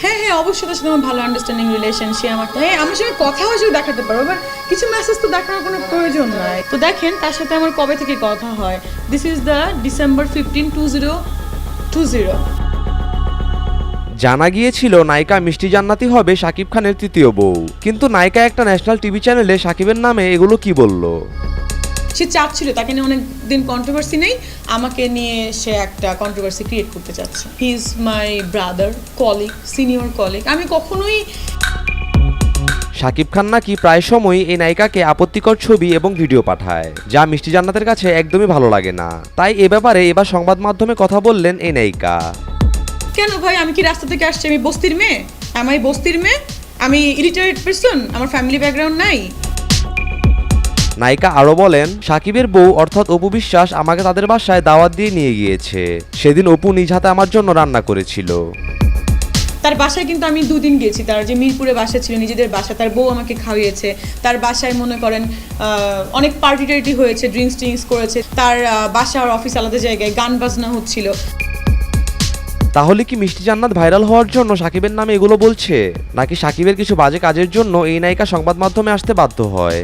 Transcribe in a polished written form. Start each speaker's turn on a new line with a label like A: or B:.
A: হ্যাঁ হ্যাঁ অবশ্যই তার সাথে আমার ভালো আন্ডারস্ট্যান্ডিং রিলেশন, সে আমার আমার সঙ্গে কথা হয়েছে দেখাতে পারো, বাট কিছু মেসেজ তো দেখানোর কোনো প্রয়োজন নাই। তো দেখেন তার সাথে আমার কবে থেকে কথা হয়, দিস ইজ দ্য December 15, 2020।
B: জানা গিয়েছিল নায়িকা মিষ্টি জান্নাতি হবে শাকিব খানের তৃতীয় বউ, কিন্তু নায়িকা একটা ন্যাশনাল টিভি চ্যানেলে শাকিবের নামে এগুলো কি বলল।
A: সে চাচ্ছিল, তাকে নিয়ে অনেক দিন কন্ট্রোভার্সি নেই, আমাকে নিয়ে সে একটা কন্ট্রোভার্সি ক্রিয়েট করতে চাচ্ছে। He is my brother, colleague, senior colleague. আমি কখনোই
B: শাকিব খান নাকি প্রায় সময়ই এই নায়িকাকে আপত্তিকর ছবি এবং ভিডিও পাঠায়, যা মিষ্টি জান্নাতের কাছে একদমই ভালো লাগে না। তাই এ ব্যাপারে এবার সংবাদ মাধ্যমে কথা বললেন এই নায়িকা।
A: কেন ভাই, আমি কি রাস্তা থেকে আসছি? আমি বস্তির মেয়ে? আমি বস্তির মেয়ে? আমি ইলিটারেট পারসন? আমার ফ্যামিলি ব্যাকগ্রাউন্ড নাই?
B: নায়িকা আরও বলেন, শাকিবের বউ অর্থাৎ অপু বিশ্বাস আমাকে তাদের বাসায় দাওয়াত দিয়ে নিয়ে গিয়েছে। সেদিন অপু নিজ হাতে আমার জন্য রান্না করেছিল।
A: তার বাসায় কিন্তু আমি 2 দিন গেছি, তার যে মিরপুরে বাসা ছিল নিজেদের বাসা, তার বউ আমাকে খাওয়িয়েছে। তার বাসায় মনে করেন অনেক পার্টি টার্টি হয়েছে, ড্রিঙ্কস করেছে। তার বাসা আর অফিস আলাদা জায়গায়, গান বাজনা হচ্ছিল।
B: তাহলে কি মিষ্টি জান্নাত ভাইরাল হওয়ার জন্য শাকিবের নামে এগুলো বলছে, নাকি শাকিবের কিছু বাজে কাজের জন্য এই নায়িকা সংবাদ মাধ্যমে আসতে বাধ্য হয়?